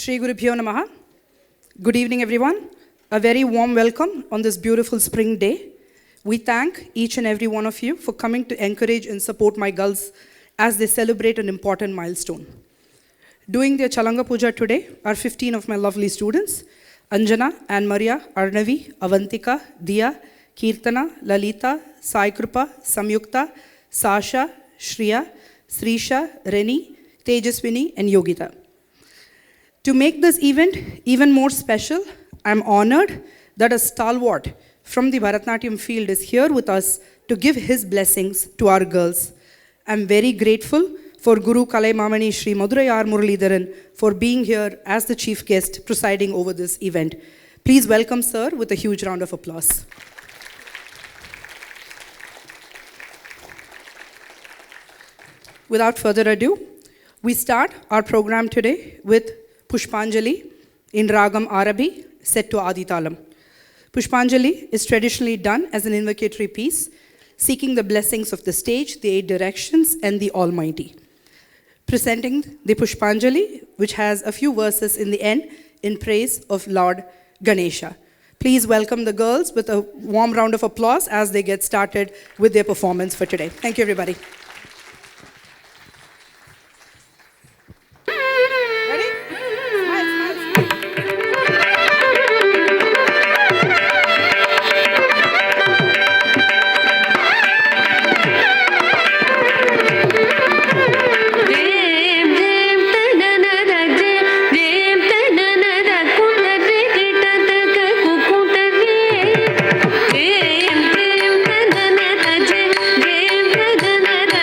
Shri Gurubhyo Namaha. Good evening, everyone. A very warm welcome on this beautiful spring day. We thank each and every one of you for coming to encourage and support my girls as they celebrate an important milestone. Doing their Chalanga Puja today are 15 of my lovely students: Anjana, Anne Maria, Arnavi, Avantika, Diya, Kirtana, Lalita, Sai Krupa, Samyukta, Sasha, Shriya, Srisha, Reni, Tejaswini, and Yogita. To make this event even more special, I'm honored that a stalwart from the Bharatanatyam field is here with us to give his blessings to our girls. I'm very grateful for Guru Kalai Mamani Shri Madurai R. Muralidharan for being here as the chief guest presiding over this event. Please welcome sir with a huge round of applause. Without further ado, we start our program today with Pushpanjali in Ragam Arabi set to Adi Talam. Pushpanjali is traditionally done as an invocatory piece, seeking the blessings of the stage, the eight directions, and the Almighty. Presenting the Pushpanjali, which has a few verses in the end in praise of Lord Ganesha. Please welcome the girls with a warm round of applause as they get started with their performance for today. Thank you, everybody. Jai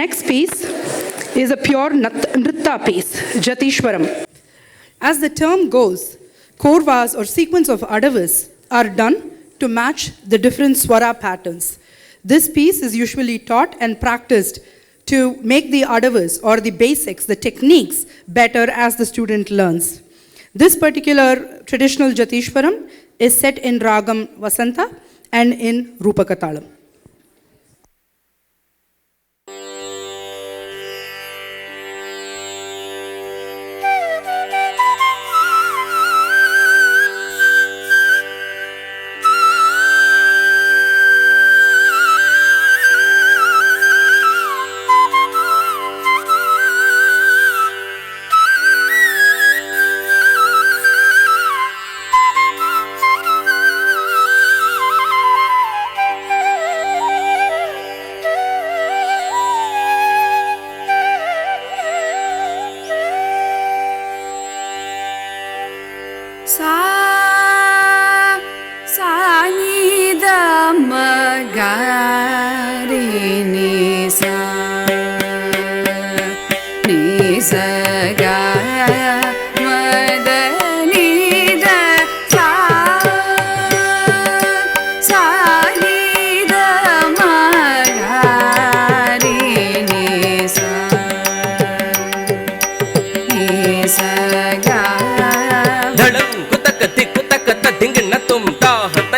next piece is a pure Nritta piece, Jatishwaram. As the term goes, korvas or sequence of adavas are done to match the different swara patterns. This piece is usually taught and practiced to make the adavas or the basics, the techniques, better as the student learns. This particular traditional Jatishwaram is set in Ragam Vasanta and in Rupakatalam.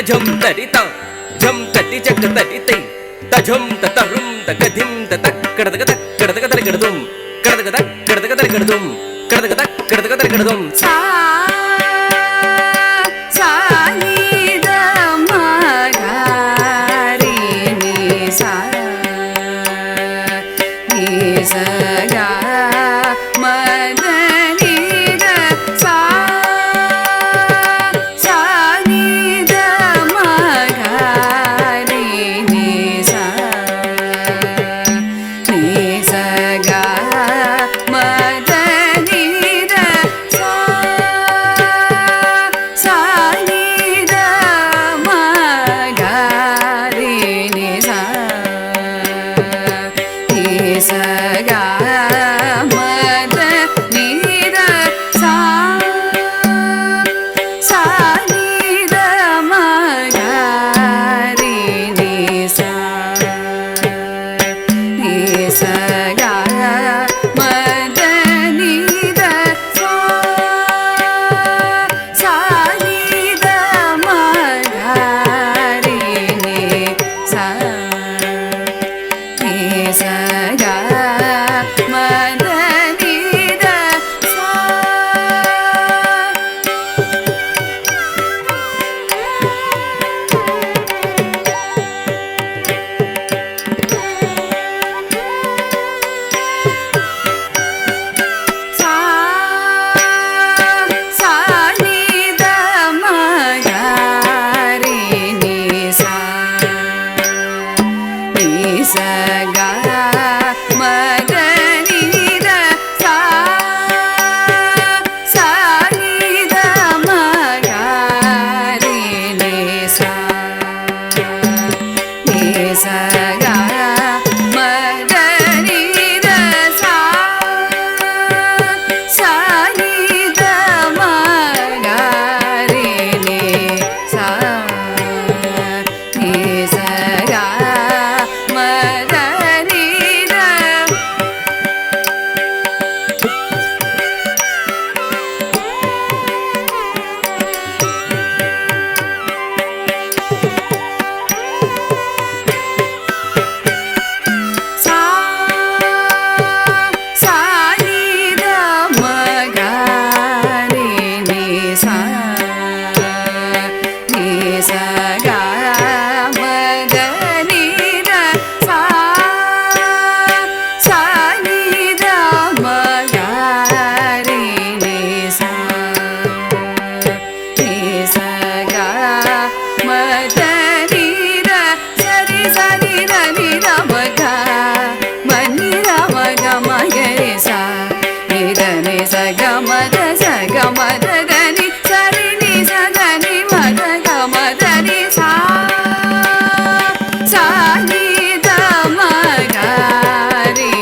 Jum tarita, jum tati chak tariti, ta jum tatarum, ta gadim, ta tak, kadagada, kadagada, kadum, kadagada, kadagada, kadum, kadagada, kadagada, kadum. Sa ni da ma ga re ni sa ga ma da ni da sa ni da ma ga re ni sa ga ma da ni da sa ni da ma ga re ni sa ga ma da ni da sa ni da ma ga re ni sa ga ma da ni da sa ni da ma ga re ni sa ga ma da ni da sa ni da ma ga re ni sa ga ma da ni da sa ni da ma ga re ni sa ga ma da ni da sa ni da ma ga re ni sa ga ma da ni da sa ni da ma ga re ni sa ga ma da ni da sa ni da ma ga re ni sa ga ma da ni da sa ni da ni da ma ga ma ni da ma ga ma ga re sa ni da ni sa ga ma da da ni sa ni sa da ni ma da ga ma da ni sa ni da ma ga re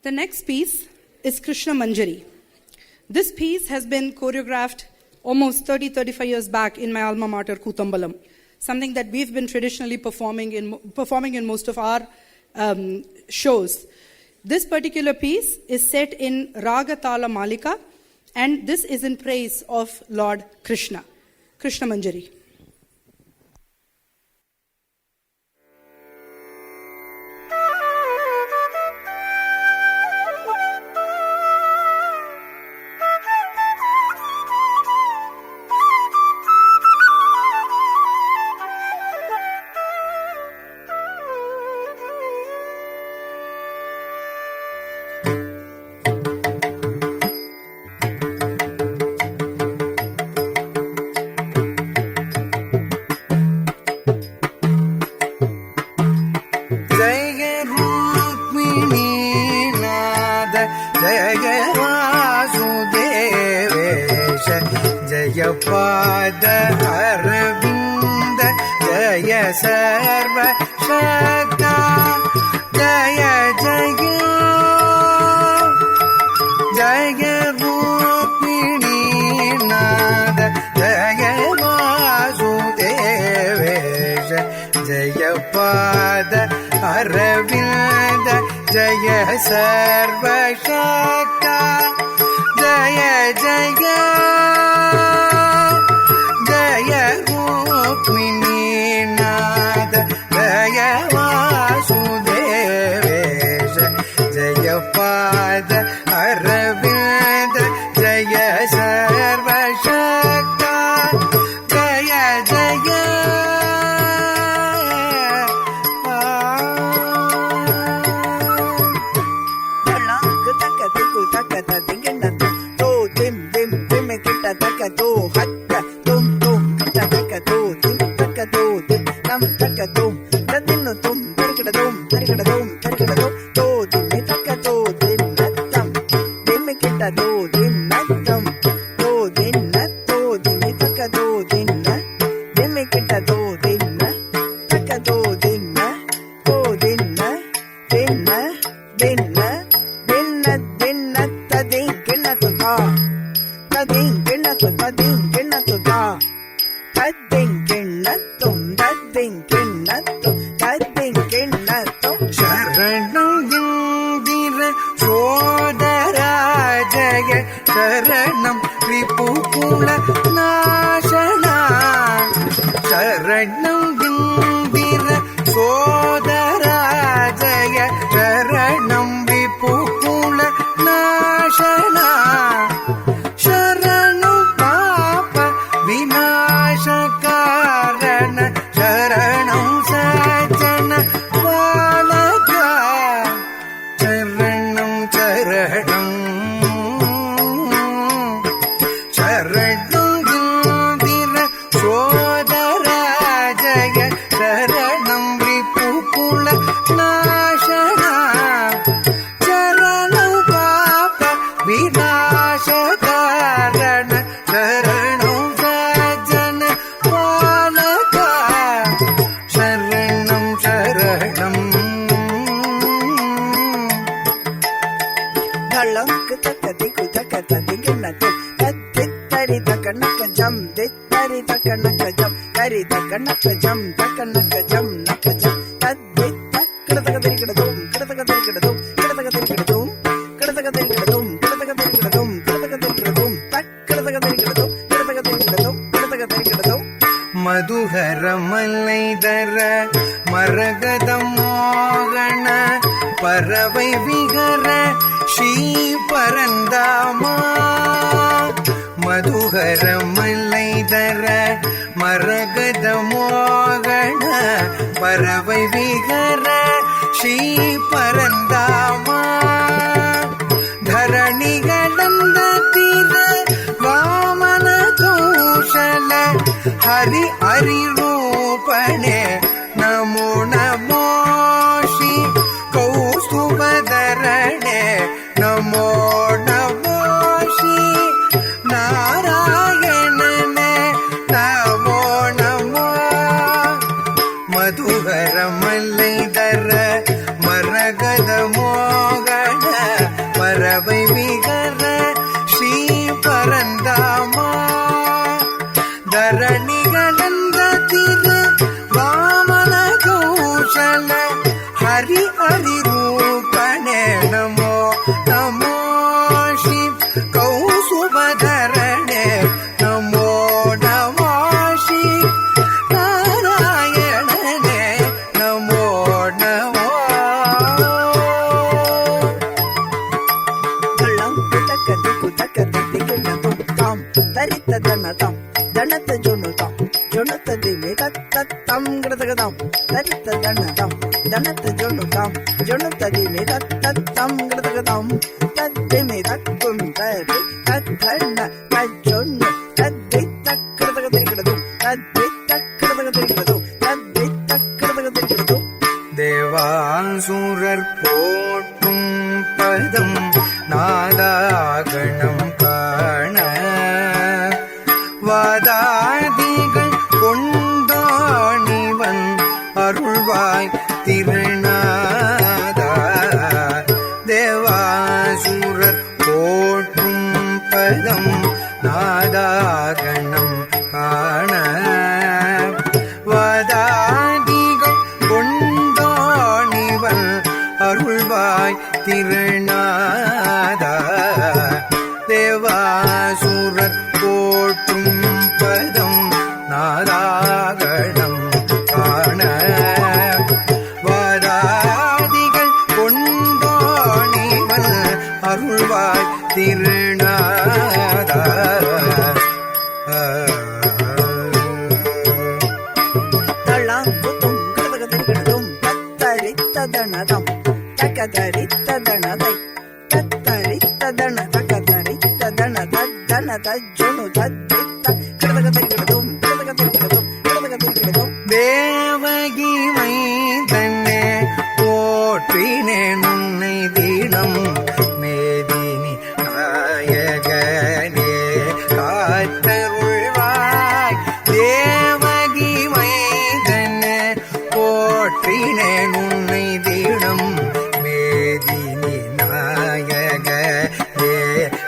The next piece is Krishna Manjari. This piece has been choreographed almost 35 years back in my alma mater, Kutambalam, something that we've been traditionally performing in most of our shows. This particular piece is set in Raga Tala Malika, and this is in praise of Lord Krishna. Krishna Manjari. पाद अरविंद जय सर्व शक्ता जय जय जय रूपिणी नाद जय वासुदेवेश जय पाद अरविंद जय सर्व शक्ता जय जय जय रुक्मिणीनाथ जय वासुदेवेश जय पाद अरविंद जय सर्वशक्ता जय जय शरणं रिपुकुल नाशना शरणं गिंदिर सोदरा जय शरणं रिपुकुल नाशना शरणं पाप विनाशकारण शरणं सज्जन बालका शरणं शरणं மதுகர மல்லைதர மரகத மோகன பறவை விகர ஸ்ரீ பரந்தாமா மதுகர மல்லைதர மரகத மோகன பறவை விகர ஸ்ரீ பரந்தாமா ಧರಣಿಗಳಂದ ತೀರ ವಾಮನ ಕೌಶಲ ಹರಿ ಹರಿರೂಪಣೆ ನಮೋ ನಮೋ ಶ್ರೀ ಕೌಸ್ತುಭಧರಣೆ ನಮೋ ನಮೋ ಶ್ರೀ ನಾರಾಯಣನೆ ನಮೋ ನಮೋ ಮಧುಹರ ಮಲ್ಲೈದರ ಮರಗದ ಮೋಗಣ me tam gradam tarita danadam danat jonu tadi me tam gradam tadde me kum tari tadhanna tajonu tadde takradagadu tadde takradagadu tadde takradagadu தேவாசுரர் போற்றும் பதம் நாதாகணம் காண வாதாதிகள் கொண்டாணிவன் அருள்வாய் திருநாதா தேவாசுரர் போற்றும் பதம் நாதாகணம் காண வாதாதிகள் கொண்டாணிவன் அருள்வாய் திருநாதா தேவாசுரர் போற்றும் பதம் நாராகணம் காண வாராதிகள் கொண்டாணிவன் அருள்வாய் திருநாதா தளாங்குதும் கடகதம் தத்தரித்ததனதம் தகதரித்ததனதை தத்தரித்ததன தகதரித்ததன தத்தன தஜ்ஜுனு தத்தித்த கடகதரிக்கடதும் கடகதரிக்கடதும் கடகதரிக்கடதும் தேவகி மைந்தன்னே போற்றினேன் உன்னை தினம் மேதினி நாயகனே காத்தருள்வாய் தேவகி மைந்தன்னே போற்றினேன் உன்னை தினம் மேதினி நாயகனே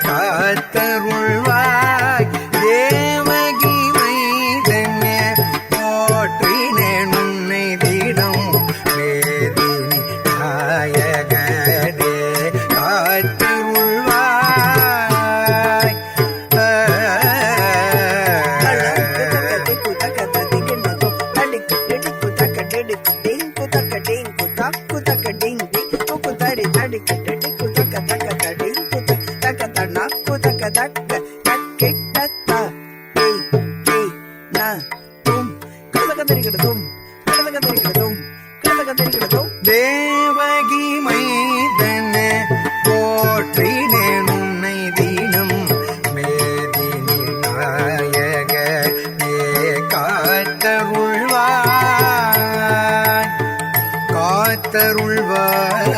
காத்தருள்வாய் தேவகி மைந்தன்னே போற்றினேன் உன்னை தினம் மேதினி நாயகனே காத்தருள்வாய் தேவகி மைந்தனே போற்றினேன் உன்னை தினம் மேதினி நாயகனே காத்தருள்வாய் காத்தருள்வாய்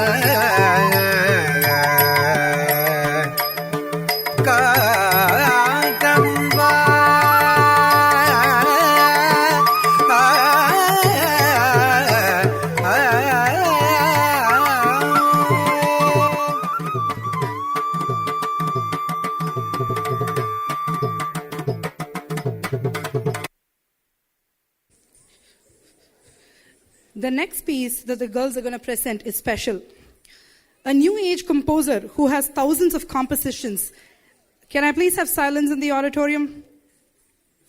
The next piece that the girls are going to present is special. A new age composer who has thousands of compositions. Can I please have silence in the auditorium?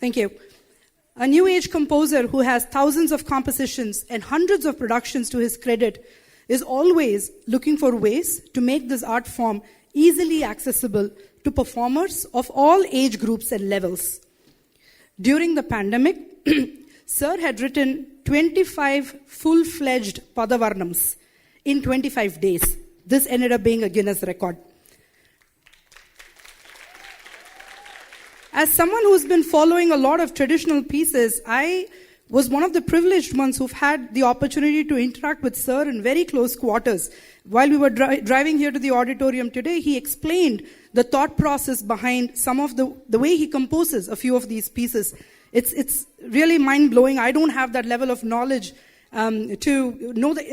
Thank you. A new age composer who has thousands of compositions and hundreds of productions to his credit is always looking for ways to make this art form easily accessible to performers of all age groups and levels. During the pandemic, Sir had written 25 full-fledged Padavarnams in 25 days. This ended up being a Guinness record. As someone who's been following a lot of traditional pieces, I was one of the privileged ones who've had the opportunity to interact with Sir in very close quarters. While we were driving here to the auditorium today, he explained the thought process behind some of the way he composes a few of these pieces. It's really mind-blowing. I don't have that level of knowledge to know the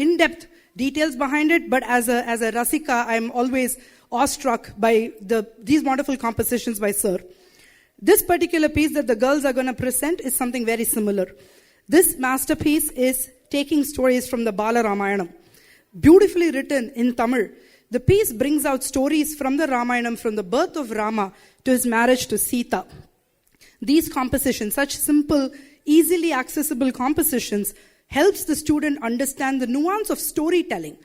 in-depth details behind it, but as a Rasika, I'm always awestruck by these wonderful compositions by Sir. This particular piece that the girls are going to present is something very similar. This masterpiece is taking stories from the Bala Ramayanam. Beautifully written in Tamil, the piece brings out stories from the Ramayanam, from the birth of Rama to his marriage to Sita. These compositions, such simple, easily accessible compositions, helps the student understand the nuance of storytelling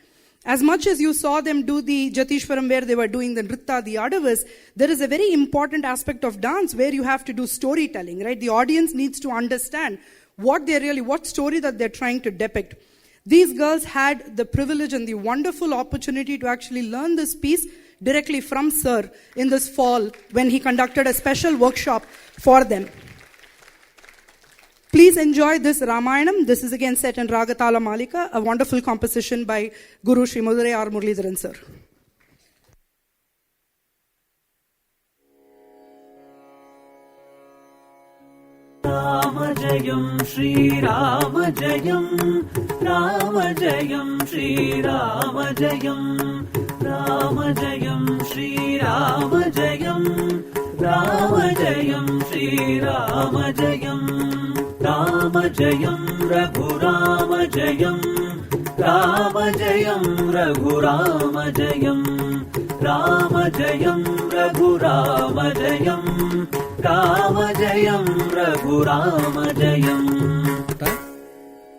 As much as you saw them do the Jatishwaram where they were doing the Nritta, the Adavas, there is a very important aspect of dance where you have to do storytelling, right? The audience needs to understand what story that they're trying to depict. These girls had the privilege and the wonderful opportunity to actually learn this piece directly from Sir in this fall when he conducted a special workshop for them. Please enjoy this Ramayanam. This is again set in Ragatala Malika, a wonderful composition by Guru Sri Madurai R. Muralidharan Sir. Ramajayam Shri Ramajayam Ramajayam Shri Ramajayam Ramajayam Shri Ramajayam Ramajayam Shri Ramajayam Ramajayam Raghuramajayam Ramajayam Raghuramajayam Ramajayam Raghuramajayam Ramajayam Raghuramajayam Ta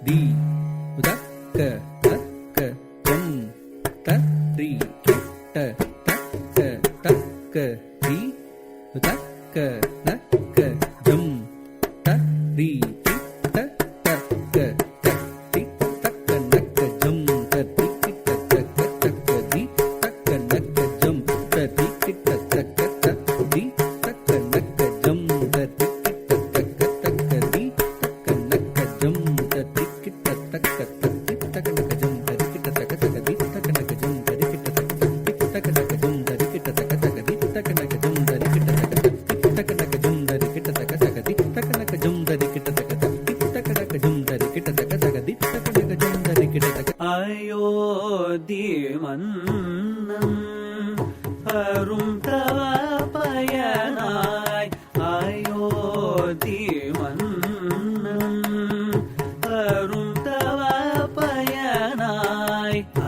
di uda ka jam ta ri ta di uda ka na ka jam ta ri ta di ta ka na ka jam ta di ta ka di ta ka na ka jam ta di ta ka di ta ka na ka jam ta di Ayodhya மன்னம் அரும் தவப்பயனாய் அயோத்தி மன்னம் அரும் தவப்பயனாய்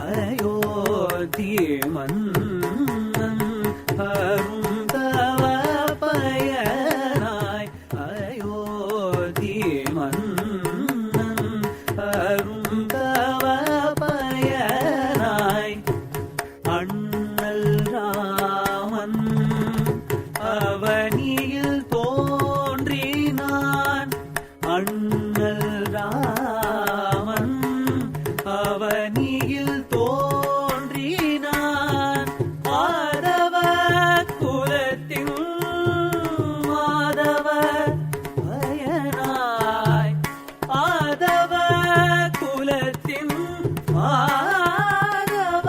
அயோத்தி மன்னம் அரும் தவப்பயனாய் அயோத்தி மன்னம் அரும் தவப்பயனாய் அண்ணல் ராமன் அவனியில் தோன்றினான் அண்ணல் ராமன் அவனியில் தோன்றினான் மாதவ குலத்தின் மாதவ பயனாய் ஆதவ குலத்தின் மாதவ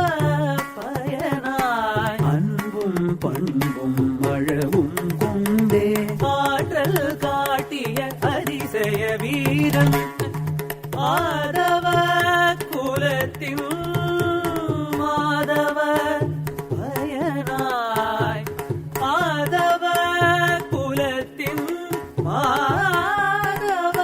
பயனாய் அன்பும் பண்பும் அழகும் கொண்டே ஆற்றல் காட்டிய அதிசய வீரன் ஆதவ குலத்தின் மாதவ பயனாய் ஆதவ குலத்தின் மாதவ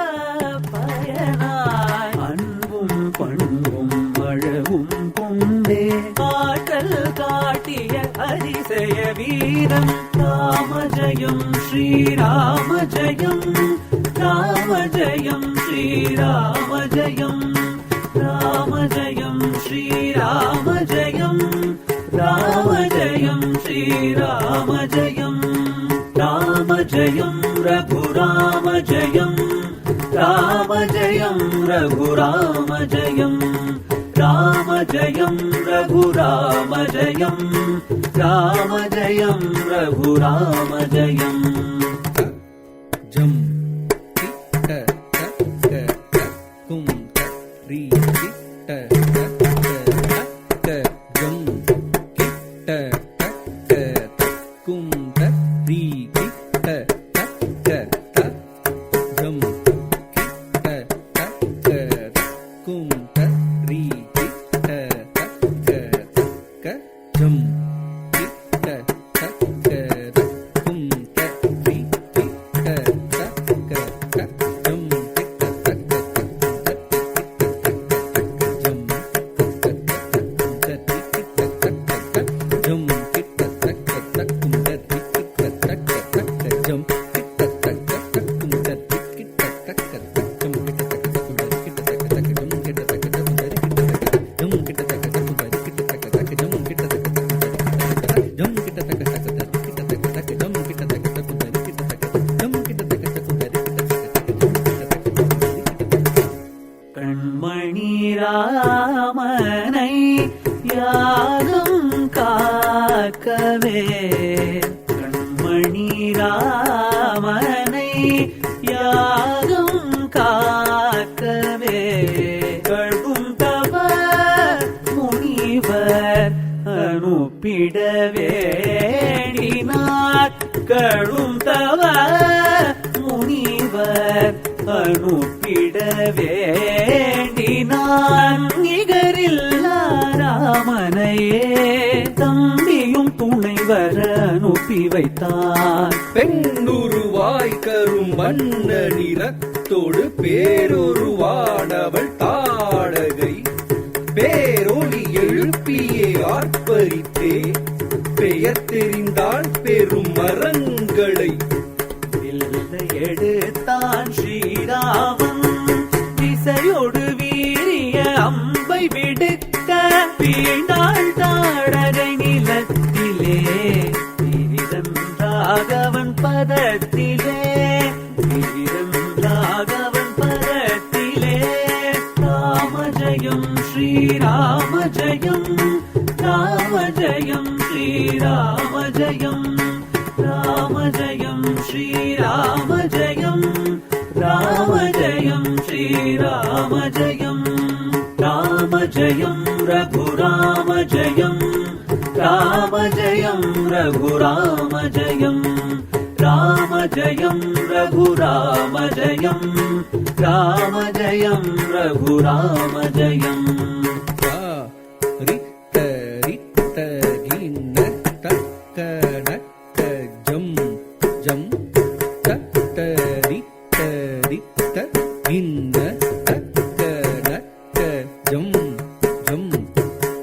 பயனாய் அன்பும் பண்பும் அழகும் கொண்டே ஆற்றல் காட்டிய அதிசய வீரன் Ramajayam ஸ்ரீராமஜயம் Ramajayam ஸ்ரீராமஜயம் Ramajayam ஸ்ரீராமஜயம் Ramajayam ஸ்ரீராமஜயம் Ramajayam ரகுராமஜயம் Ramajayam ரகுராமஜயம் Ramajayam ரகுராமஜயம் Ramajayam ரகுராமஜயம் jam ti ta kum ta ri ti ta jam ki ta kum ta ri ti ta jam ki ta kum ta ri ti ta jam ki ta kum ta ri ti ta கண்மணி ராமனை யாரும் காக்கவே கண்மணி ராமனை யாரும் காக்கவே கழும் தவ முனிவர் அனுப்பிட வேண்டினார் கழும் தவ முனிவர் அனுப்பிட வேண்டினான் நிகரில்லா ராமனையே தம்பியும் துணைவர் அனுப்பி வைத்தான் பெண்ணுருவாய் கரும் வண்ண நிறத்தோடு பேரொருவானவள் தாடகை பேரொலி எழுப்பியே ஆர்ப்பரித்தே பெயர் தெரிந்தால் பெரும் மரங்களை எடுத்தான் ஸ்ரீராமன் திசையோடு வீரிய அம்பை விடுக்க வீணாள் தாடகை நிலத்திலே ராகவன் பதத்திலே ராகவன் பதத்திலே ராமஜயம் ஸ்ரீராமஜயம் ராமஜயம் ஸ்ரீராமஜயம் ராமஜயம் ஸ்ரீராமஜயம் ராமஜயம் ஸ்ரீராமஜயம் ராமஜயம் ரகுராமஜயம் ராமஜயம் ரகுராமஜயம் ராமஜயம் ரகுராமஜயம் ராமஜயம் ரகுராமஜயம் ரித்த ரித்த கிண்ண தக்க நக்க ஜம் ஜம் தத்த ரித்த ரித்த கிண்ண தக்க நக்க ஜம் ஜம்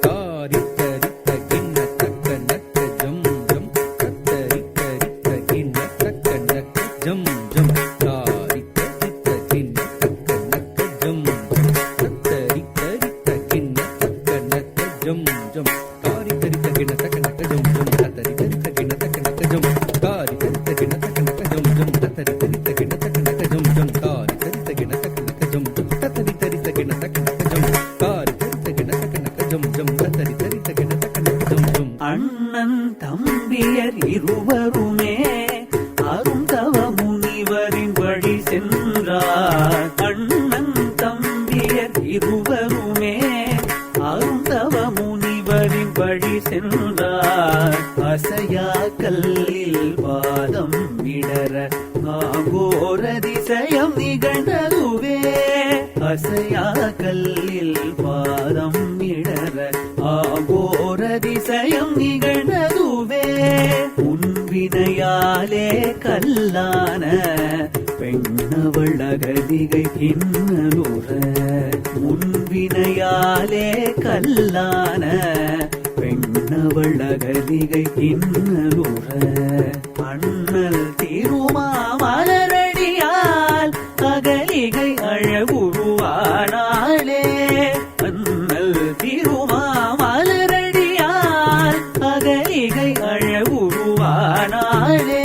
தாரித்த ரித்த கிண்ண தக்க நக்க ஜம் ஜம் தத்த ரித்த ரித்த கிண்ண தக்க நக்க ஜம் ஜம் தாரித்த ரித்த கிண்ண தக்க நக்க ஜம் தத்த ரித்த ரித்த கிண்ண தக்க நக்க ஜம் ஜம் தாரித்த ரித்த கிண்ண தக்க நக்க ஜம் ஜம் தத்த ரித்த ரித்த கிண்ண தக்க நக்க ஜம் தாரித்த ரித்த கிண்ண தக்க நக்க ஜம் ஜம் தத்த ரித்த ரித்த கிண்ண தக்க நக்க ஜம் ஜம் தாரித்த ரித்த கிண்ண தக்க நக்க ஜம் ஜம் தத்த ரித்த ரித்த கிண்ண தக்க நக்க ஜம் தாரித்த ரித்த கிண்ண தக்க நக்க ஜம் ஜம் தத்த ரித்த ரித்த கிண்ண தக்க நக்க ஜம் ஜம் அண்ணன் தம்பியர் இருவருமே அருந்தவ முனிவரின் வழி சென்றார் அண்ணன் தம்பியர் இருவருமே அருந்தவ முனிவரின் வழி சென்றார் அசையா கல்லில் பாதம் விடர ஆகோர திசையம் நிகழ்ந்ததுவே அசையா கல்லில் பாதம் விடர ஆகோர திசையம் நிகழ்ந்ததுவே உன்வினையாலே கல்லான பெண்ணவள் அகதிகை கிண்ணலுற முன்வினையாலே கல்லான பெண்ணவள் அகதிகை கிண்ணலுற அண்ணல் திருமாமலரடியால் அகலிகை அழகுருவானாளே அண்ணல் திருமாமலரடியால் அகலிகை அழகுருவானாளே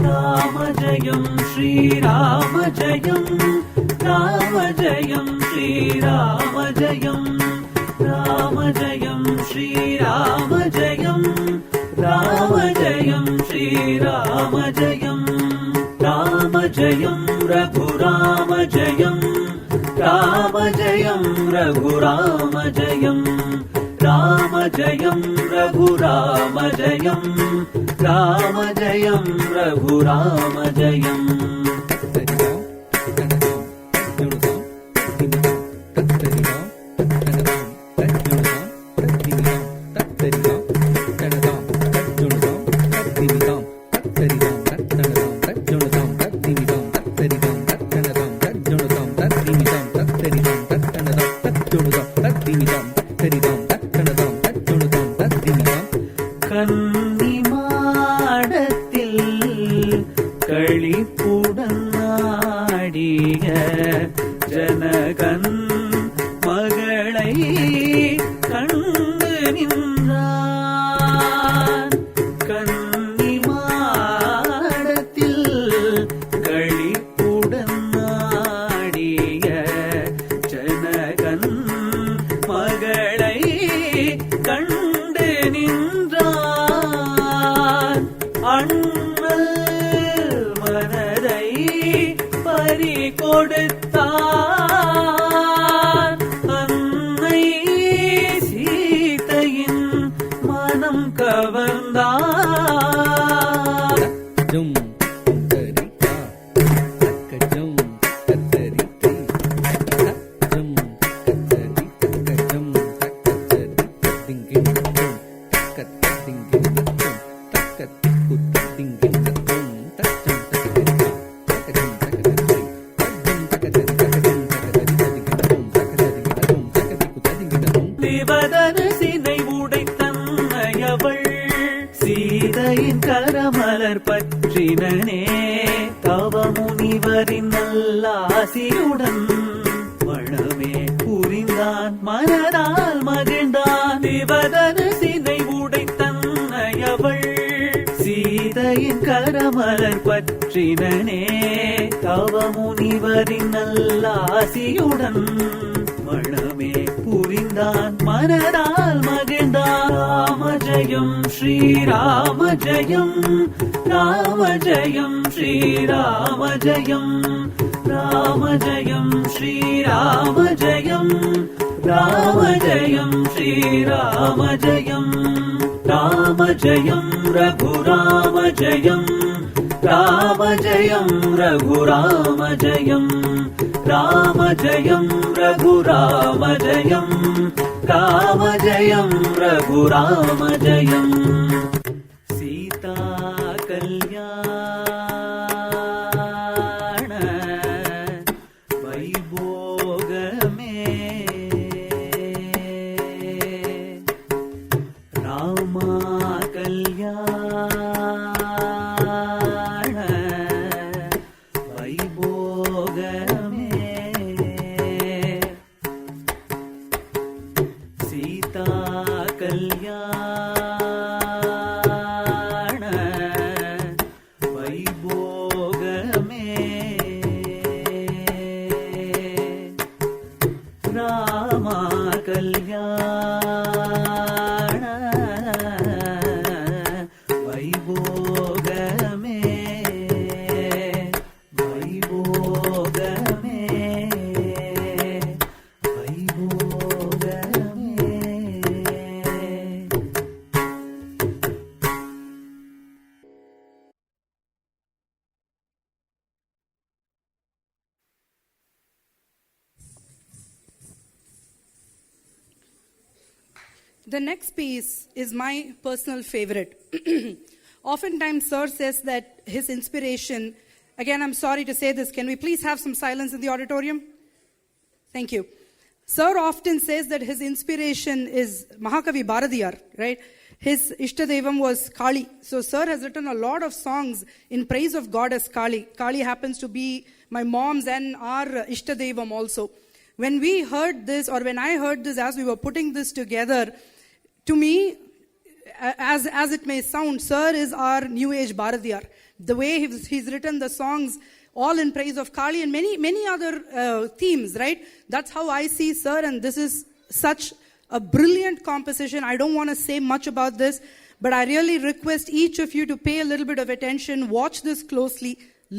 ராமஜயம் ஸ்ரீராமஜயம் ராமஜயம் ஸ்ரீராமஜயம் ராமஜயம் ஸ்ரீராமஜயம் ராமஜயம் ஸ்ரீராமஜயம் ராமஜயம் ரகுராமஜயம் ராமஜயம் ரகுராமஜயம் ராமஜயம் ரகுராமஜயம் ராமஜயம் ரகுராமஜயம் கன்னி மாடத்தில் களிப்புடன் ஆடிய ஜனகன் மகளை கண்டு நின்றான் கன்னி மாடத்தில் களிப்புடன் ஆடிய ஜனகன் பற்றினனே தவ முனிவரின் நல்லாசியுடன் மணமே புரிந்தான் மனதால் மகிழ்ந்தான் சிவதனுசினை உடைத்தன்னையவள் சீதையின் கரமலர் பற்றினனே தவ முனிவரின் நல்லாசியுடன் மணமே புரிந்தான் மனதால் மகிழ்ந்தான் ராம ஜெயம் ஸ்ரீராம ஜெயம் ராம ஜெயம் ஸ்ரீராம ஜெயம் ராம ஜெயம் ஸ்ரீராம ஜெயம் ராம ஜெயம் ஸ்ரீராம ஜெயம் ராம ஜெயம் ரகுராம ஜெயம் ராம ஜெயம் ரகுராம ஜெயம் ராம ஜெயம் ரகுராம ஜெயம் ராம ஜெயம் ரகுராம ஜெயம் சீதா கல்யாண வைபோகமே ராமா கல்யாண வைபோகமே சீதா கல்யாண வைபோகமே ராமா கல்யாண வைபோகமே வைபோகமே வைபோகமே. The next piece is my personal favorite. Oftentimes, Sir says that his inspiration, again, I'm sorry to say this, can we please have some silence in the auditorium? Thank you. Sir often says that his inspiration is Mahakavi Bharadiyar, right? His Ishtadevam was Kali. So, Sir has written a lot of songs in praise of Goddess Kali. Kali happens to be my mom's and our Ishtadevam also. When we heard this, or when I heard this as we were putting this together, to me, as it may sound, Sir is our New Age Bharadiyar. The way he's written the songs, all in praise of Kali and many other themes, right? That's how I see Sir, and this is such a brilliant composition. I don't want to say much about this, but I really request each of you to pay a little bit of attention, watch this closely,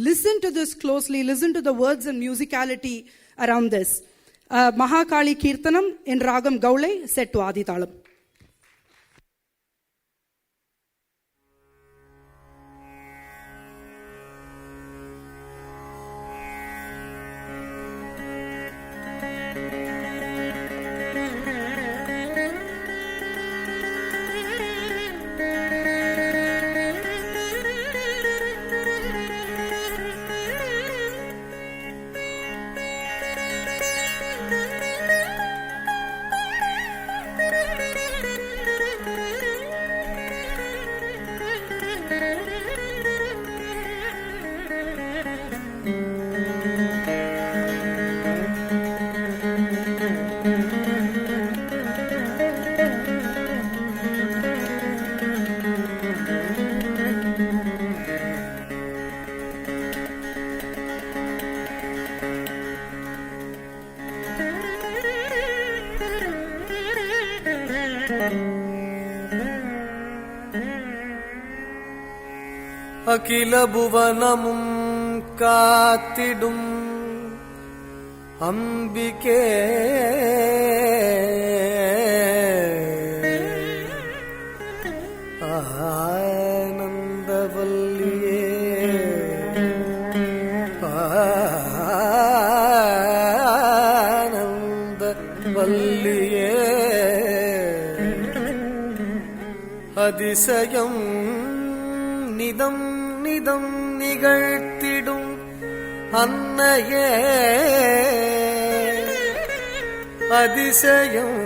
listen to this closely, listen to the words and musicality around this. Mahakali Kirtanam in Ragam Gaulai, set to Aditalam. அகில புவனமும் காத்திடும் அம்பிகே ஆனந்தவல்லியே ஆனந்தவல்லியே அதிசயம் நிதம் நிதம் நிகழ்த்திடும் அன்னையே அதிசயம்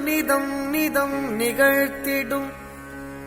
நிதம் நிதம் நிகழ்த்திடும்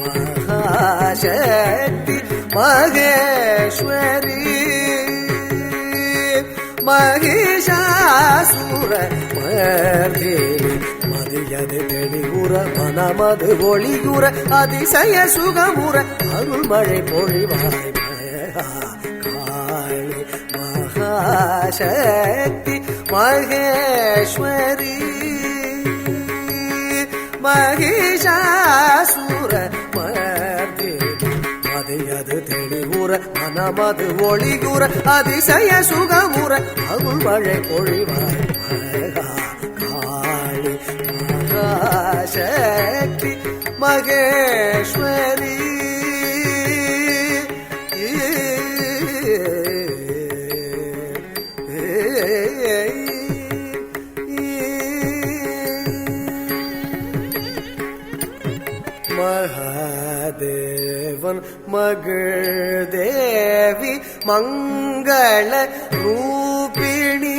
மகாசக்தி மகேஸ்வரி மகிஷாசுர மர்தினி மதியது தெளிவுற மனமது ஒளியுற அதிசய சுகமுற அருள்மழை பொழிவாய் காளி மகாசக்தி மகேஸ்வரி மகிஷாசுர மர்தினி மதியது தெளிவுற மனமது ஒளிகுற அதிசய சுகமுற அருள்மழை பொழிவாய் காளி மகாசக்தி மகேஸ்வரி மகாதேவன் மகள் தேவி மங்கள ரூபிணி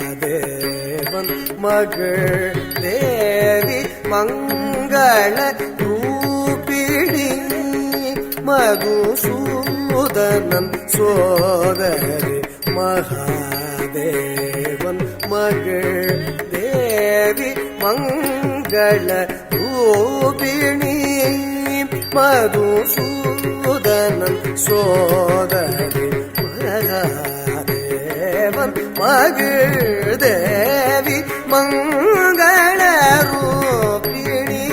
மகாதேவன் மகள் தேவி மங்கள ரூபிணி மதுசூதனன் சோதரி மகாதேவன் மகள் தேவி மங்கள ரூபிணி மதுசூதனன் சோதரி மகாதேவன் மகள் தேவி மங்கள ரூபிணி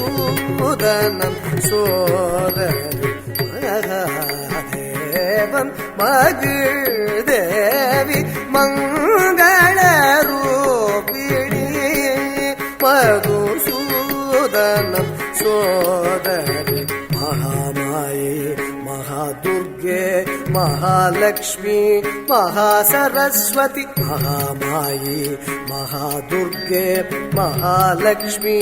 மதுசூதனன் சோதரி மகாதேவன் மகள் தேவி மங்கள ரூபிணி மதுசூதனன் சோதரி மகாமாயே மகாதுர்गे महालक्ष्मी महासरस्वती महामाये महादुर्गे महालक्ष्मी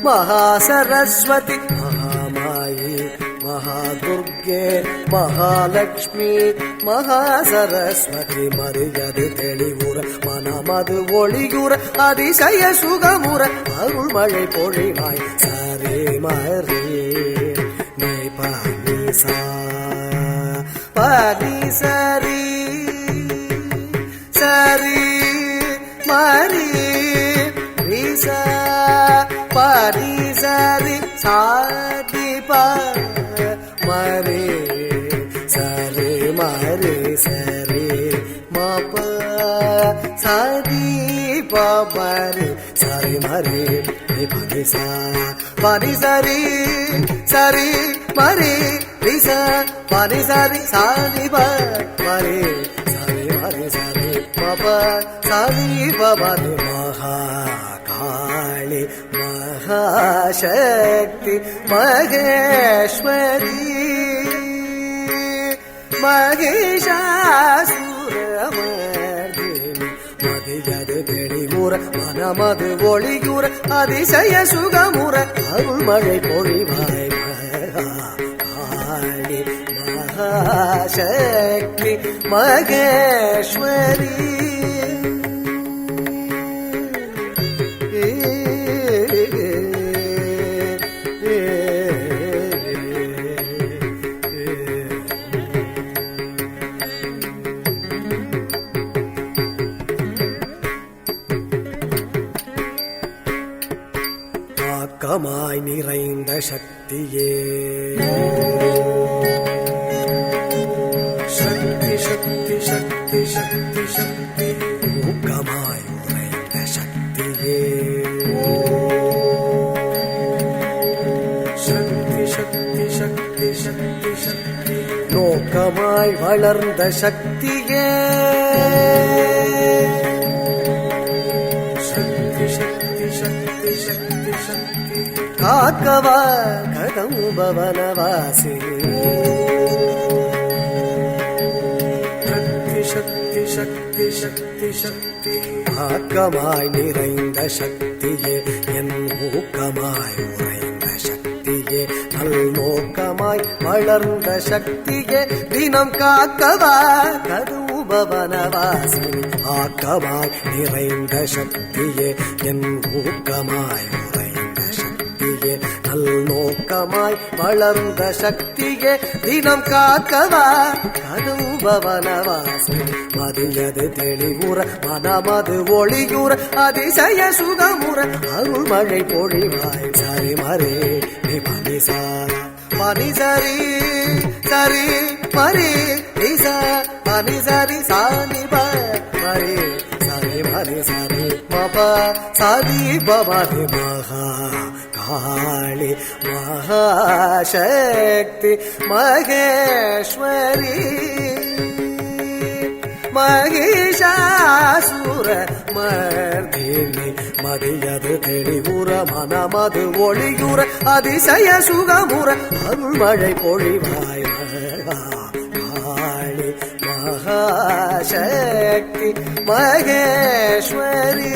महासरस्वती महामाये महादुर्गे महालक्ष्मी महासरस्वती மரியாதை தெளிவுற மனமது ஒளியுற அதிசய சுகமுற அருள்மழை பொழிவாய் சரே மரே மை பானி சா பானி சரி சரி மரி ரிசா பானி சரி சாதி பா மரி சரி மரி சரி மப சாதி பா மரி சரி மரி பானி சா பானி சரி சரி மரி ரிசா பானி சரி சாதி பா மரி சரி மரி சரி மப சாதி பா மரி மகாகாளி மகாசக்தி மகேஸ்வரி மகிஷாசுரமர்தினி மதியது தெளிவுற மனமது ஒளியுற அதிசய சுகமுற அருள்மழை பொழிவாய் மகாகாளி மகாசக்தி மகேஸ்வரி ஆக்கமாய் நிறைந்த சக்தியே சக்தி சக்தி சக்தி சக்தி சக்தி ஊக்கமாய் உறைந்த சக்தியே சக்தி சக்தி சக்தி சக்தி சக்தி நோக்கமாய் வளர்ந்த சக்தியே சக்தி சக்தி சக்தி சக்தி சக்தி காக்கவா கதம்பவனவாசி சக்தி சக்தி சக்தி சக்தி சக்தி சக்தி ஆக்கமாய் நிறைந்த சக்தியே என் ஊக்கமாய் உறைந்த சக்தியே நல்நோக்கமாய் வளர்ந்த சக்தியே தினம் காக்கவா கதூபவனவாசினி ஆக்கமாய் நிறைந்த சக்தியே என் ஊக்கமாய் உறைந்த சக்தியே நல்நோக்கமாய் வளர்ந்த சக்தியே தினம் காக்கவா கதூபவனவாசினி மதியது தெளிவுற மனமது ஒளியுற அதிசய சுகமுற அருள் மழை பொழிவாய் சரி மரே நிபனிசா மனிசரி சரி மரி நிசா மனிசரி சானிப மரி சரி மரி சரி மப சரி பமதி மகா காளி மகாசக்தி மகேஸ்வரி மகிஷாசுர மர்தினி மதியது தெளிவுற மனமது ஒளியுற அதிசய சுகமுற அருள் மழை பொழிவாய் காளி மகாசக்தி மகேஸ்வரி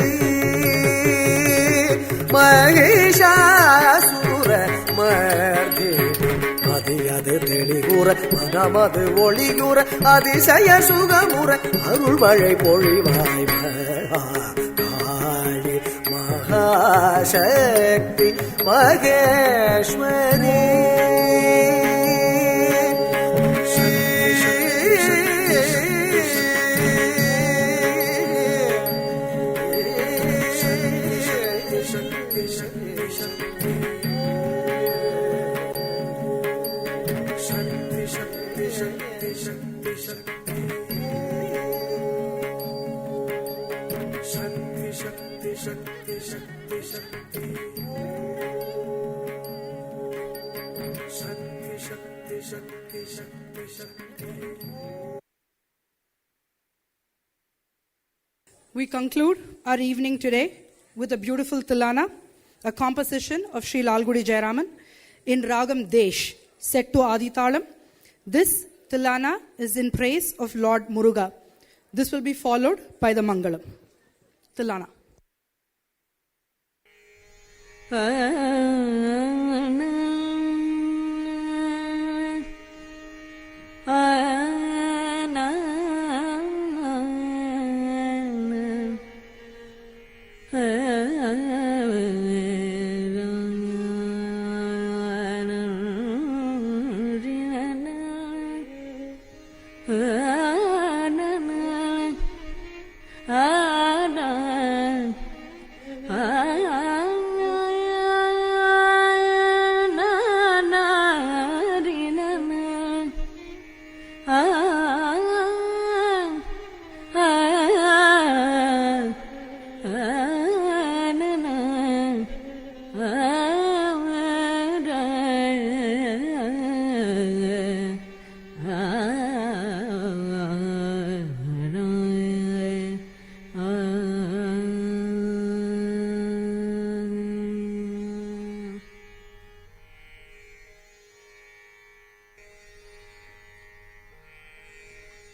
மகிஷாசுர மர்தினி மதியது தெளிவுற மனமது ஒளியுற அதிசய சுகமுற அருள் மழை பொழிவாய் காளி மகாசக்தி Maheswari We conclude our evening today with a beautiful Tilana, a composition of Sri Lalgudi Jayaraman in Ragam Desh, set to Aditalam. This Tilana is in praise of Lord Muruga. This will be followed by the Mangalam. Tilana.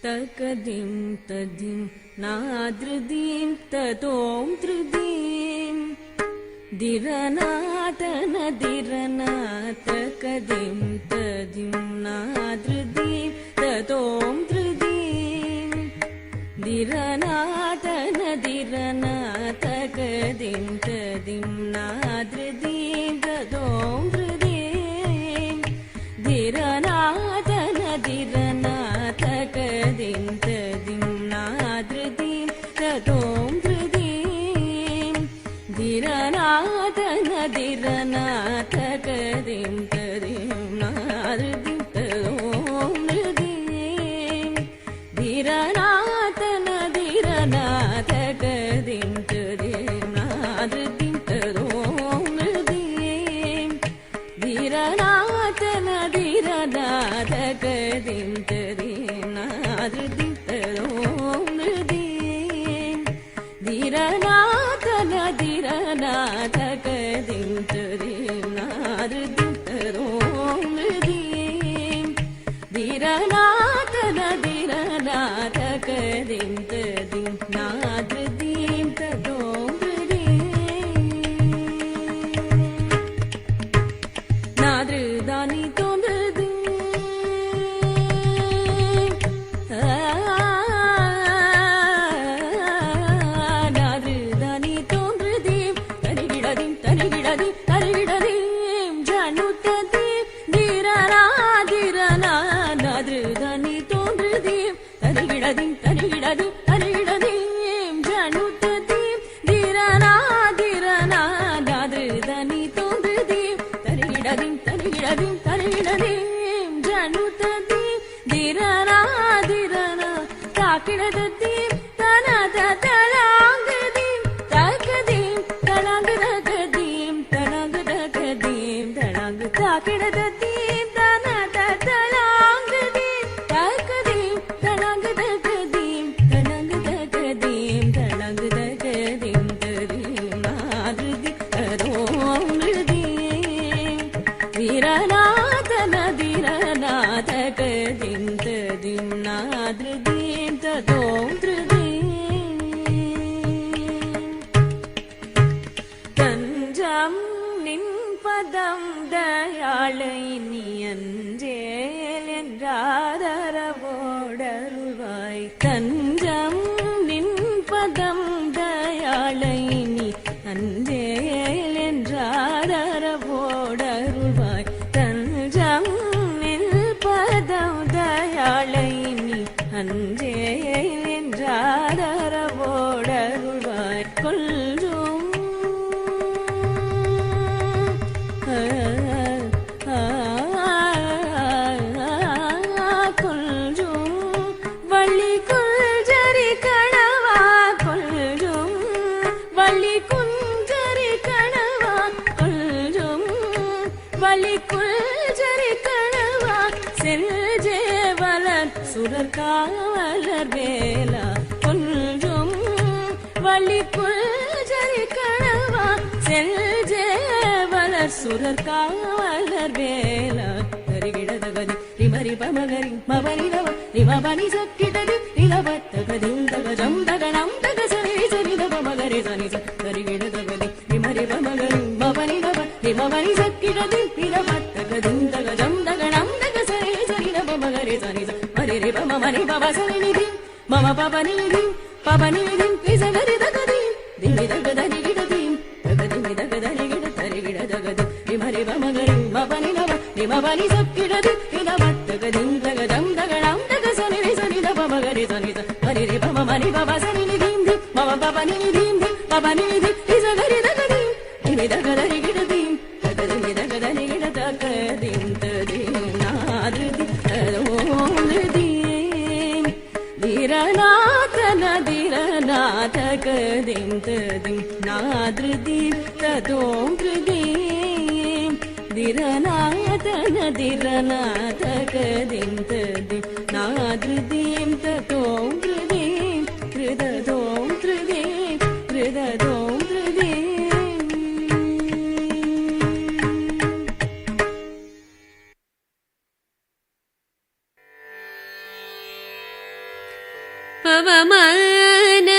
तकदिं तदिं नादृदिं ततों धृदिं दिरनातन दिरनातकदिं तदिं नादृदिं ततों धृदिं दिरनातन दिरनातकदिं तदिं नादृदिं ततों धृदिं दिरनातन दिरनातकदिं तदिं नादृदिं ततों धृदिं दिरनातन दिरनातकदिं तदिं नादृदिं ततों धृदिं दिरनातन दिरनातकदिं तदिं नादृदिं ततों धृदिं दिरनातन दिरनातकदिं तदिं नादृदिं ततों धृदिं दिरनातन दिरनातकदिं तदिं नादृदिं ततों धृदिं दिरनातन दिरनातकदिं तदिं தரிகிடதிம் தரிகிடதிம் தரிகிடதிம் ஜனுததிம் திரனா திரனா தாதிருதனி தோன்றுதிம் தரிகிடதிம் தரிகிடதிம் தரிகிடதிம் ஜனுததிம் திரனா திரனா தாக்கிடததிம் தனத தலாங்கதிம் தகதிம் தலாங்கதகதிம் தலாங்கதகதிம் தலாங்கு தாக்கிடததிம் தனத தலாங்கதிம் தகதிம் தலாங்கதகதிம் தலாங்கதகதிம் தலாங்கதகதிம் ததிம் நாதிருதி ததோமிருதிம் வீரநாதன வீரநாதகதிம் ததிம் நாதிருதிம் ததோம் திருதிம் தஞ்சம் நின் பதம் தயாளை நீ அஞ்சேல் என்றாதரவோடருள்வாய் தஞ்சம் நின் பதம் தயாளை நீ அஞ்சேல் என்றாதரவோடருள்வாய் தஞ்சம் நின் பதம் தயாளை நீ அஞ்சேல் என்றாதரவோடருள்வாய் கொல்லும் கொல்லும் வள்ளி குஞ்சரி கணவா கொல்லும் வள்ளி குஞ்சரி கணவா கொல்லும் வள்ளி குஞ்சரி கணவா செல்ஜேவலர் சுரக்காவலர் வேலா கொல்லும் வள்ளி குஞ்சரி கணவா செல்ஜேவலர் சுரக்காவலர் வேலா தரிகிடதகதி ரிமரி பமகரி மபரி நவ ரிமபனி சக்கிடதி நிலவத்தகதிம் தகஜம் தகணம் தகசரி சரித பமகரி சனி தரிகிடதகதி ரிமரி பமகரி மபனி நவ ரிமபனி சக்கிடதி நிலவத்தகதிம் தகஜம் தகணம் தகசரி சரித பமகரி சனி மரி ரி பம மரி பவ சரி நிதி மம பபனி நிதி பபனி நிதி பிசகரி தகதி திமி தகதரி கிடதிம் தகதிமி தகதரி கிட தரிகிடதகதி ரிமரி பமகரி மபனி நவ ரிமபனி சக்கிடதி நிலவத்தகதிம் தகஜம் தகணம் தகசரி சரித பமகரி சனி மரி ரி பம மரி பவ சரி நிதி மம பபனி நிதி பபனி நிதி பிசகரி தகதி திமி தகதரி கிடதிம் தகதிமி தகதரி கிட தகதிம் ததிம் நாதிருதி ததோமிருதிம் வீரநாதன வீரநாதகதிம் ததிம் நாதிருதிம் ததோம் கிருதிம் வீரநாதன வீரநாதகதிம் ததிம் நாதிருதிம் ததோம் கிருதிம் கிருததோம் கிருதிம் கிருததோம் கிருதிம் பவமான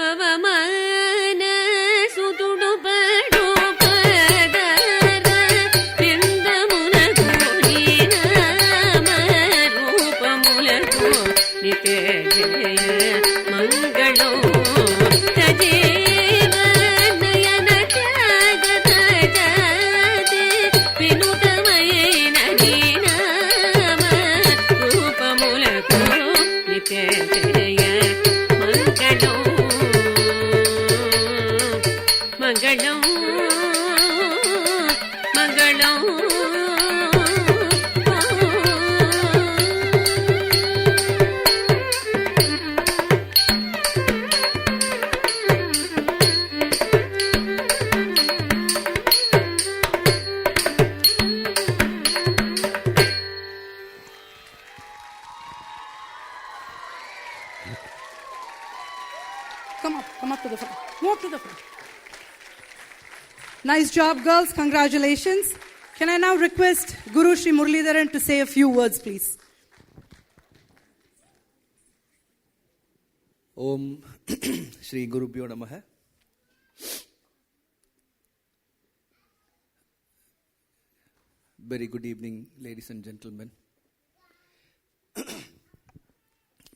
ಪವಮಾನ ಸುತುಡುಪಡು ಪದರ ಪಿಂಡಮುನಕು ನೀನಾಮ ರೂಪಮುಲಕು ನಿತ್ಯಜಯ ಮಂಗಳೋ ತಜೇವ ನಯನ ತ್ಯಾಗತ ಜಾತೆ ವಿನುತಮಯೇನ ನೀನಾಮ ರೂಪಮುಲಕು ನಿತ್ಯಜಯ ಮಂಗಳೋ ಮಂಗಳಂ ಮಂಗಳಂ Come up to the front. Move to the front. Nice job, girls. Congratulations. Can I now request Guru Shri Muralidharan to say a few words, please? Om Shri Gurubhyo Namaha. Very good evening, ladies and gentlemen.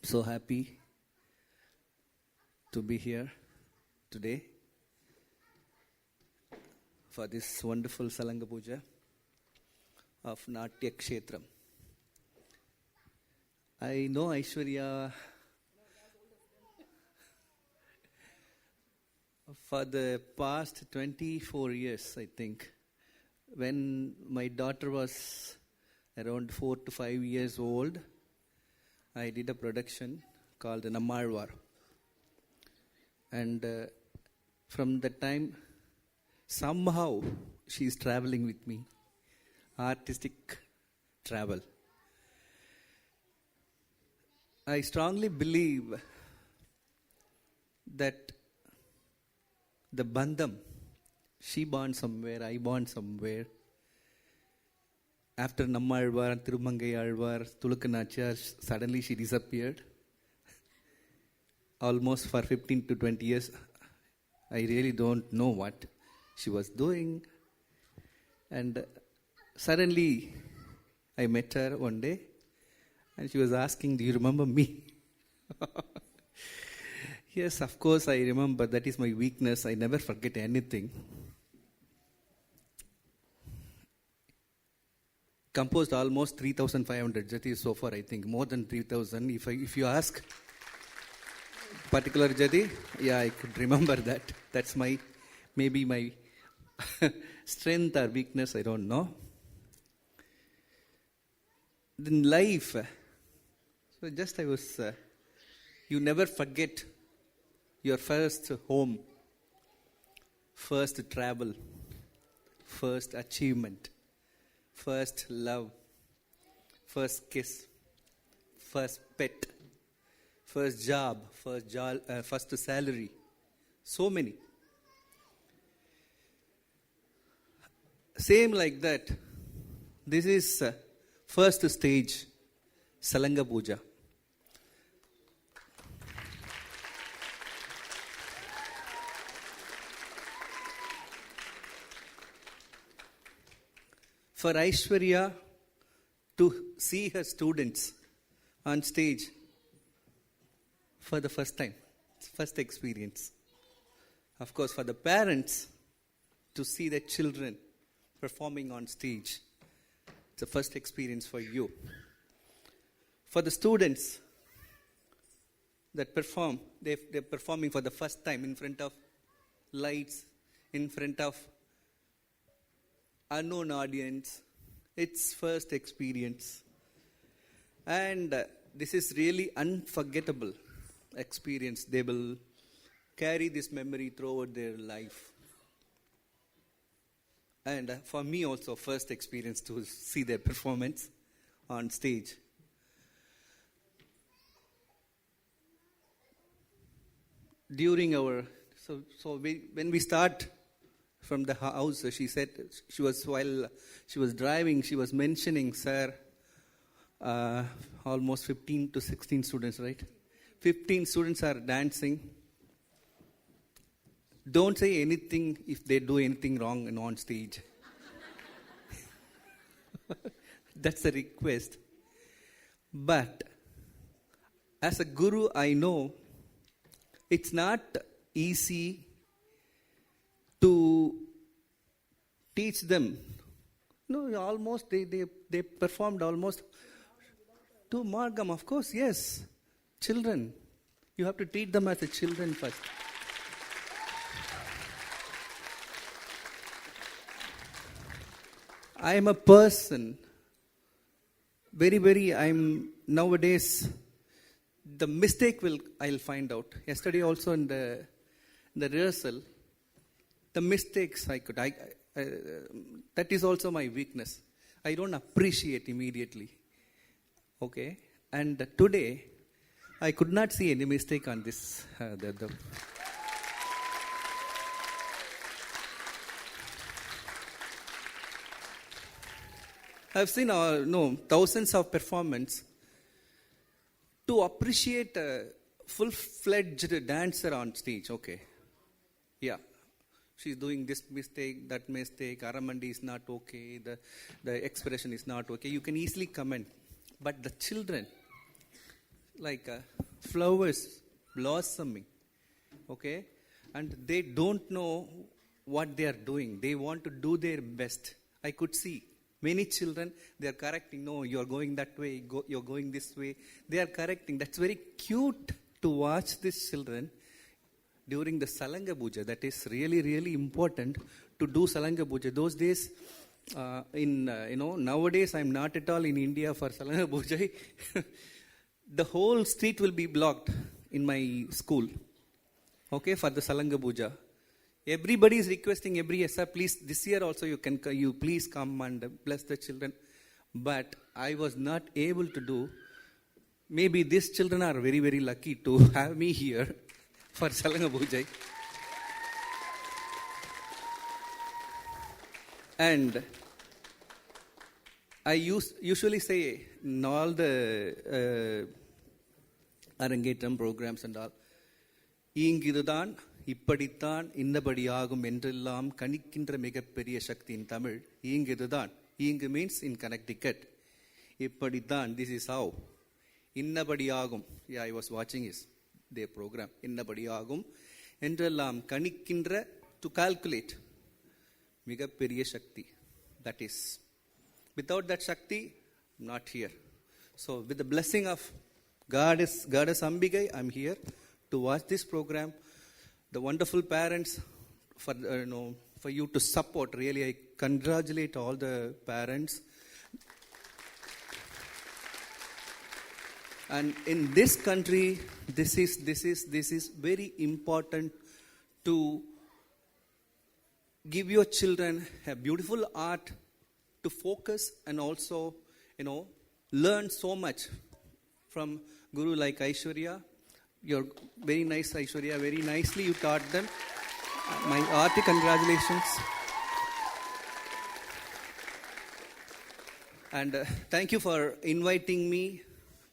So happy to be here today for this wonderful Salanga Puja of Natya Kshetram. I know Aishwarya for the past 24 years, I think. When my daughter was around 4 to 5 years old, I did a production called Nammalvar. And from that time, somehow she is traveling with me, artistic travel. I strongly believe that the bandham, she born somewhere, I born somewhere. After Nammalvar, Thirumangai Alvar, Thulukanachar, suddenly she disappeared. Almost for 15 to 20 years, I really don't know what she was doing. And suddenly, I met her one day, and she was asking, "Do you remember me?" Yes, of course I remember. That is my weakness. I never forget anything. Composed almost 3,500 jatis so far, I think. More than 3,000. If you ask particular jati, yeah, I could remember that. That's maybe my strength or weakness, I don't know. In life, so just I was, you never forget your first home, first travel, first achievement, first love, first kiss, first pet, first job, first salary. So many. Same like that. This is first stage, Salanga Puja. For Aishwarya to see her students on stage for the first time, first experience. Of course, for the parents to see their children performing on stage, it's a first experience for you. For the students that perform, they're performing for the first time in front of lights, in front of unknown audience. It's first experience. And this is really unforgettable experience. They will carry this memory throughout their life. And for me also, first experience to see their performance on stage. During our, when we start from the house, she said, while she was driving, she was mentioning, "Sir, almost 15 to 16 students, right? 15 students are dancing. Don't say anything if they do anything wrong and on stage." That's a request. But as a guru, I know it's not easy to teach them. No, almost they performed almost to Margam, of course, yes. Children. You have to treat them as a children first. I am a person, I'm nowadays, the mistake I'll find out. Yesterday also in the rehearsal, the mistakes that is also my weakness. I don't appreciate immediately. Okay? And today, I could not see any mistake on this. I've seen thousands of performances. To appreciate a full-fledged dancer on stage, okay. Yeah. she's doing this mistake, that mistake, Aramandi is not okay, the expression is not okay. You can easily comment. But the children, like flowers blossoming, okay? And they don't know what they are doing. They want to do their best. I could see many children, they are correcting, no, you are going that way, you're going this way. They are correcting. That's very cute to watch these children during the Salanga Puja. That is really, really important to do Salanga Puja. Those days, nowadays I'm not at all in India for Salanga Puja. The whole street will be blocked in my school, okay, for the Salanga Puja. Everybody is requesting every year, sir, please, this year also you please come and bless the children. But I was not able to do. Maybe these children are very, very lucky to have me here for Salanga Puja. And I usually say in all the Arangetram programs and all, ஈங்கிதுதான் இப்படித்தான் இன்னபடியாகும் என்றெல்லாம் கணிக்கின்ற மிகப்பெரிய சக்தி in Tamil. ஈங்கிதுதான். ஈங்கு means in Connecticut. இப்படித்தான், this is how. இன்னபடியாகும். Yeah, I was watching their program. இன்னபடியாகும் என்றெல்லாம் கணிக்கின்ற, to calculate. மிகப்பெரிய சக்தி. That is. Without that Shakti, I'm not here. So with the blessing of Goddess Ambigai, I'm here to watch this program. The wonderful parents, for you to support. Really, I congratulate all the parents. And in this country, this is very important to give your children a beautiful art to focus and also, learn so much from Guru like Aishwarya. You're very nice, Aishwarya. Very nicely you taught them. My hearty congratulations. And thank you for inviting me.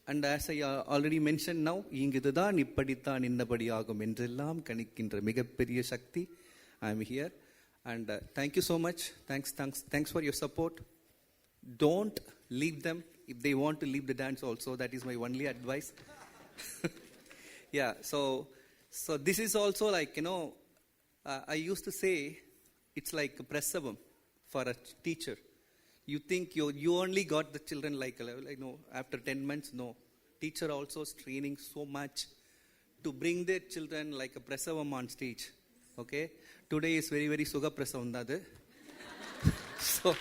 And as I already mentioned now, ஈங்கிதுதான் இப்படித்தான் இன்னபடியாகும் என்றெல்லாம் கணிக்கின்ற மிகப்பெரிய சக்தி. I'm here. And thank you so much. Thanks for your support. Don't leave them if they want to leave the dance also. That is my only advice. Yeah, so this is also like, I used to say it's like a prasavam for a teacher. You think you only got the children like after 10 months. No. Teacher also is training so much to bring their children like a prasavam on stage. Okay? Today is very, very Suga Prasavam. So,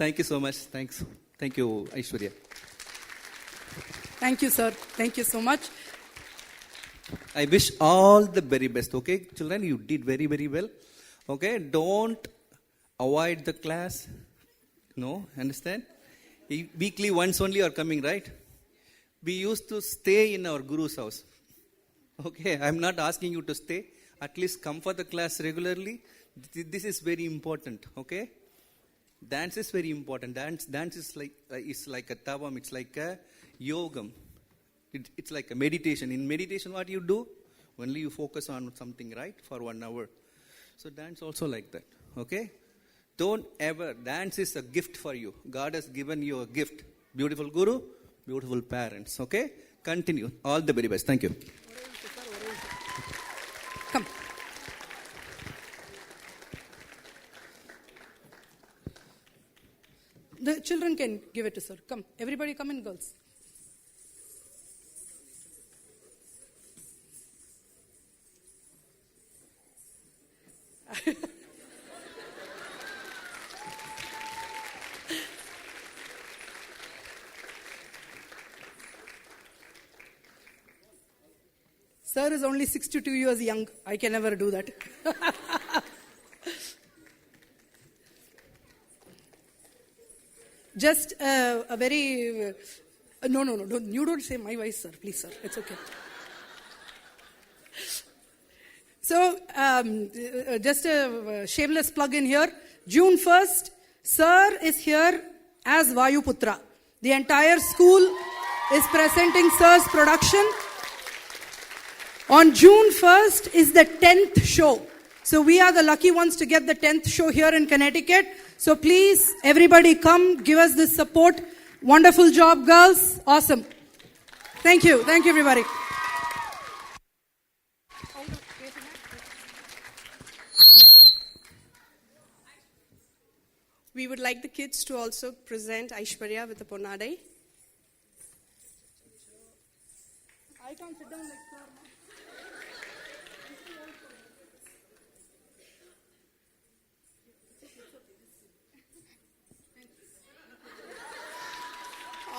thank you so much. Thanks. Thank you, Aishwarya. Thank you, sir. Thank you so much. I wish all the very best. Okay, children, you did very, very well. Okay, don't avoid the class. No, understand? Weekly once only are coming, right? We used to stay in our Guru's house. Okay, I'm not asking you to stay. At least come for the class regularly. This is very important. Okay, dance is very important. Dance is like a tavam. It's like a yogam. It's like a meditation. In meditation, what you do? Only you focus on something, right, for 1 hour. So dance also like that. Okay, don't ever. Dance is a gift for you. God has given you a gift. Beautiful Guru, beautiful parents. Okay, continue. All the very best. Thank you. Come. The children can give it to sir. Come. Everybody come in, girls. Sir is only 62 years young. I can never do that. Just a very... no. You don't say my voice, sir. Please, sir. It's okay. So, just a shameless plug in here. June 1st, sir is here as Vayuputra. The entire school is presenting sir's production. On June 1st is the 10th show. So we are the lucky ones to get the 10th show here in Connecticut. So please, everybody come, give us this support. Wonderful job, girls. Awesome. Thank you. Thank you, everybody. We would like the kids to also present Aishwarya with a ponadai. I can't sit down like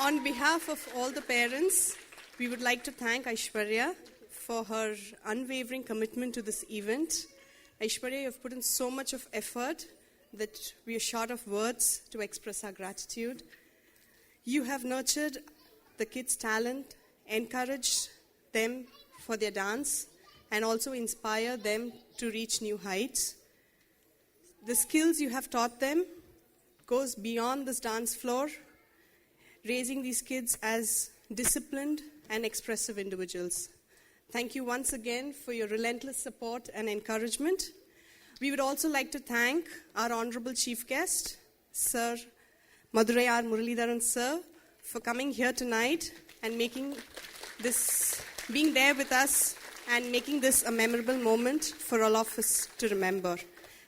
On behalf of all the parents, we would like to thank Aishwarya for her unwavering commitment to this event. Aishwarya, you have put in so much of effort that we are short of words to express our gratitude. You have nurtured the kids' talent, encouraged them for their dance, and also inspired them to reach new heights. The skills you have taught them goes beyond this dance floor, raising these kids as disciplined and expressive individuals. Thank you once again for your relentless support and encouragement. We would also like to thank our Honorable Chief Guest, Sir Madurai R. Muralidharan Sir, for coming here tonight and making this, being there with us and making this a memorable moment for all of us to remember.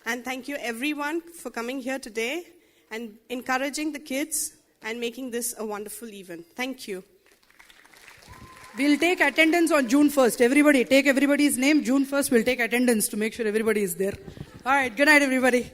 And thank you everyone for coming here today and encouraging the kids and making this a wonderful event. Thank you. We'll take attendance on June 1st. Everybody, take everybody's name. June 1st, we'll take attendance to make sure everybody is there. All right, good night, everybody.